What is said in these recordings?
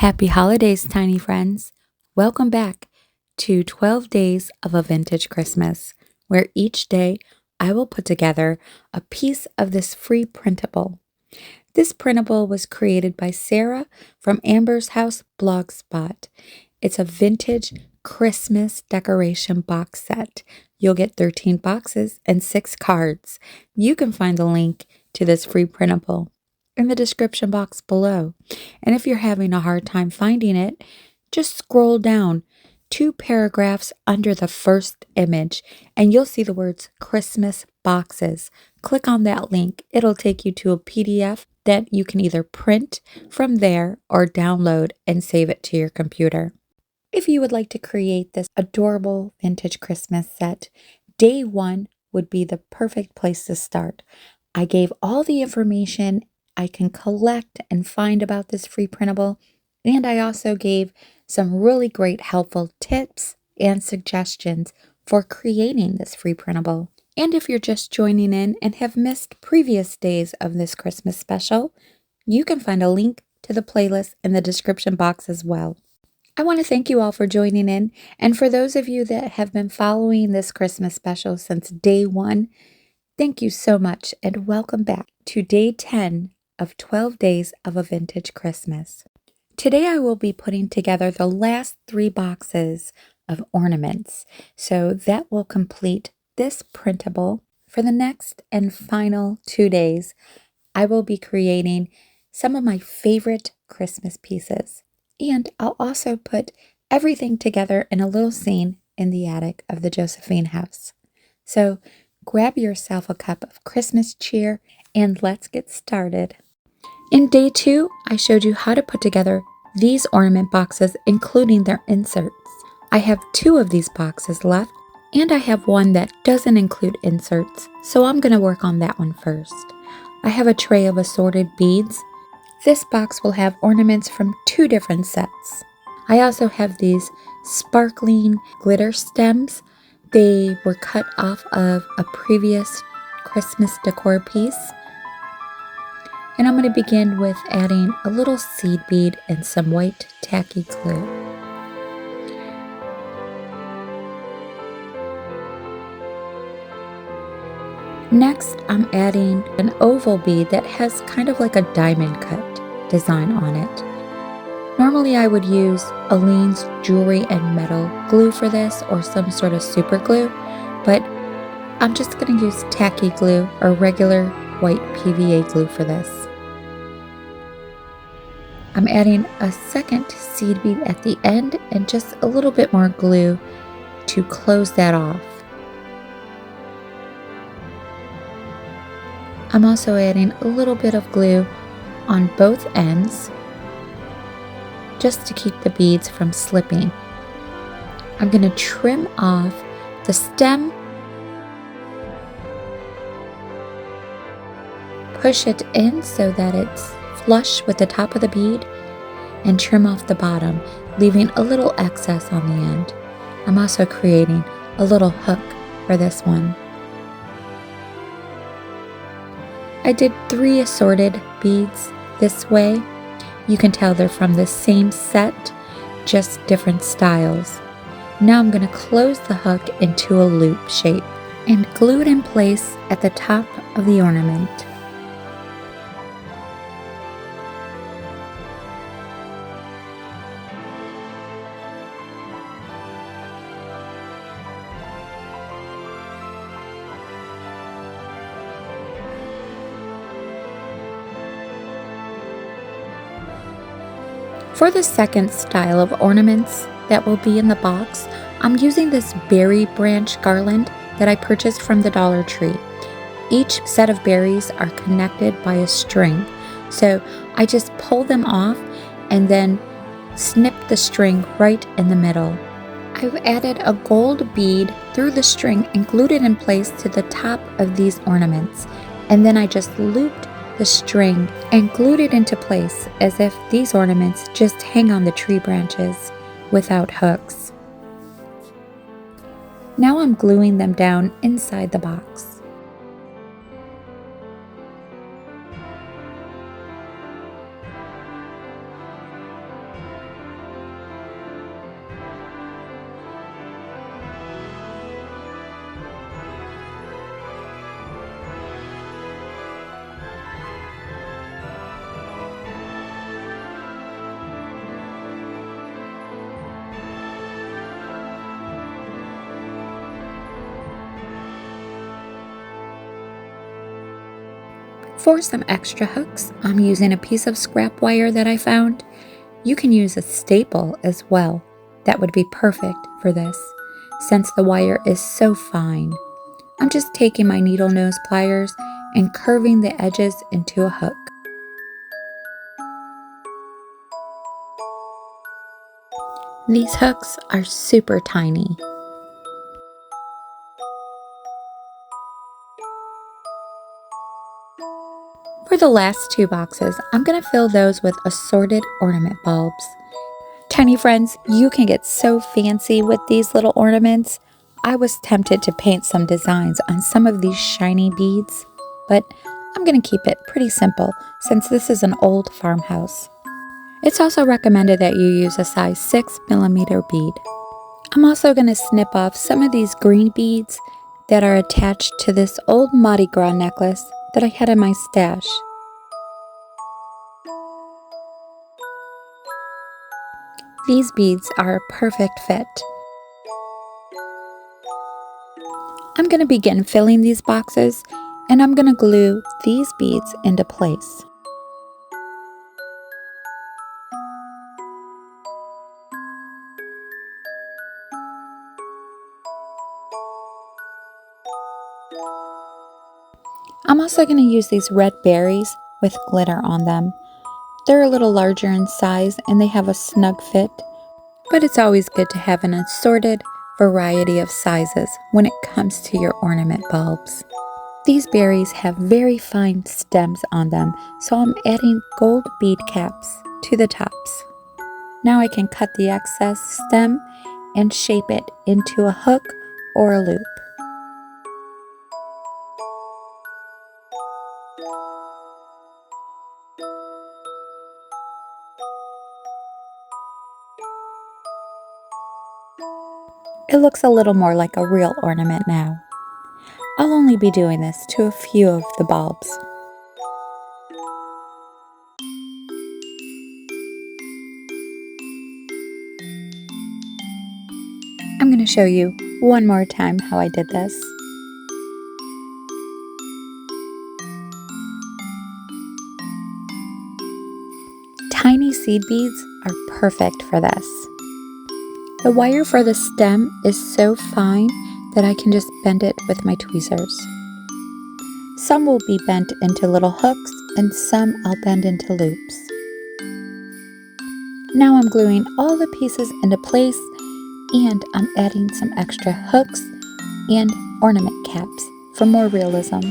Happy holidays, tiny friends. Welcome back to 12 Days of a Vintage Christmas, where each day I will put together a piece of this free printable. This printable was created by Sarah from Amber's House Blogspot. It's a vintage Christmas decoration box set. You'll get 13 boxes and 6 cards. You can find the link to this free printable in the description box below. And if you're having a hard time finding it, just scroll down 2 paragraphs under the first image and you'll see the words Christmas boxes. Click on that link. It'll take you to a PDF that you can either print from there or download and save it to your computer. If you would like to create this adorable vintage Christmas set, day 1 would be the perfect place to start. I gave all the information I can collect and find about this free printable, and I also gave some really great helpful tips and suggestions for creating this free printable. And if you're just joining in and have missed previous days of this Christmas special, you can find a link to the playlist in the description box as well. I want to thank you all for joining in, and for those of you that have been following this Christmas special since day 1, thank you so much and welcome back to day 10 of 12 Days of a Vintage Christmas. Today I will be putting together the last 3 boxes of ornaments, so that will complete this printable. For the next and final 2 days, I will be creating some of my favorite Christmas pieces, and I'll also put everything together in a little scene in the attic of the Josephine house. So grab yourself a cup of Christmas cheer and let's get started. In day 2, I showed you how to put together these ornament boxes, including their inserts. I have 2 of these boxes left, and I have one that doesn't include inserts, so I'm going to work on that one first. I have a tray of assorted beads. This box will have ornaments from 2 different sets. I also have these sparkling glitter stems. They were cut off of a previous Christmas decor piece. And I'm going to begin with adding a little seed bead and some white tacky glue. Next, I'm adding an oval bead that has kind of like a diamond cut design on it. Normally I would use Aleene's jewelry and metal glue for this, or some sort of super glue, but I'm just going to use tacky glue or regular white PVA glue for this. I'm adding a second seed bead at the end and just a little bit more glue to close that off. I'm also adding a little bit of glue on both ends just to keep the beads from slipping. I'm going to trim off the stem, push it in so that it's flush with the top of the bead, and trim off the bottom, leaving a little excess on the end. I'm also creating a little hook for this one. I did 3 assorted beads this way. You can tell they're from the same set, just different styles. Now I'm going to close the hook into a loop shape and glue it in place at the top of the ornament. For the second style of ornaments that will be in the box, I'm using this berry branch garland that I purchased from the Dollar Tree. Each set of berries are connected by a string, so I just pull them off and then snip the string right in the middle. I've added a gold bead through the string and glued it in place to the top of these ornaments, and then I just looped the string and glued it into place as if these ornaments just hang on the tree branches without hooks. Now I'm gluing them down inside the box. For some extra hooks, I'm using a piece of scrap wire that I found. You can use a staple as well. That would be perfect for this, since the wire is so fine. I'm just taking my needle nose pliers and curving the edges into a hook. These hooks are super tiny. For the last 2 boxes, I'm going to fill those with assorted ornament bulbs. Tiny friends, you can get so fancy with these little ornaments. I was tempted to paint some designs on some of these shiny beads, but I'm going to keep it pretty simple since this is an old farmhouse. It's also recommended that you use a size 6mm bead. I'm also going to snip off some of these green beads that are attached to this old Mardi Gras necklace that I had in my stash. These beads are a perfect fit. I'm going to begin filling these boxes, and I'm going to glue these beads into place. I'm also going to use these red berries with glitter on them. They're a little larger in size and they have a snug fit, but it's always good to have an assorted variety of sizes when it comes to your ornament bulbs. These berries have very fine stems on them, so I'm adding gold bead caps to the tops. Now I can cut the excess stem and shape it into a hook or a loop. It looks a little more like a real ornament now. I'll only be doing this to a few of the bulbs. I'm going to show you one more time how I did this. Tiny seed beads are perfect for this. The wire for the stem is so fine that I can just bend it with my tweezers. Some will be bent into little hooks and some I'll bend into loops. Now I'm gluing all the pieces into place and I'm adding some extra hooks and ornament caps for more realism.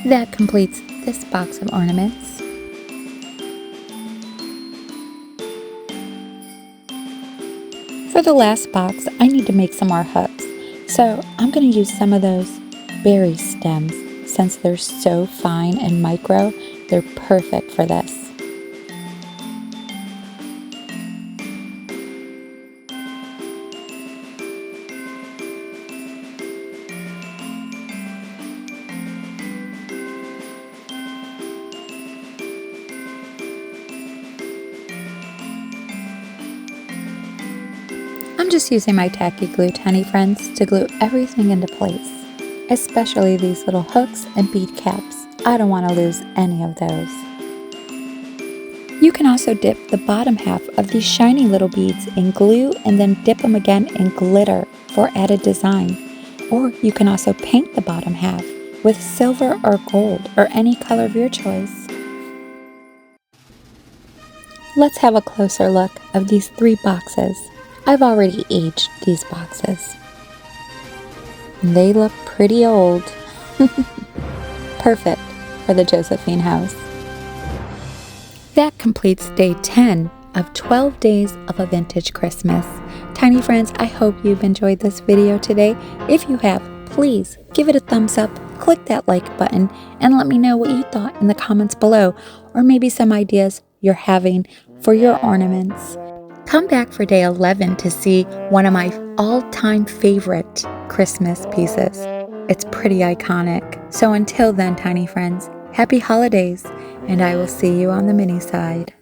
That completes this box of ornaments. For the last box, I need to make some more hooks. So I'm going to use some of those berry stems. Since they're so fine and micro, they're perfect for this. I'm just using my tacky glue, tiny friends, to glue everything into place, especially these little hooks and bead caps. I don't want to lose any of those. You can also dip the bottom half of these shiny little beads in glue and then dip them again in glitter for added design. Or you can also paint the bottom half with silver or gold or any color of your choice. Let's have a closer look of these 3 boxes. I've already aged these boxes. They look pretty old. Perfect for the Josephine house. That completes day 10 of 12 days of a vintage Christmas. Tiny friends, I hope you've enjoyed this video today. If you have, please give it a thumbs up, click that like button, and let me know what you thought in the comments below, or maybe some ideas you're having for your ornaments. Come back for day 11 to see one of my all-time favorite Christmas pieces. It's pretty iconic. So until then, tiny friends, happy holidays, and I will see you on the mini side.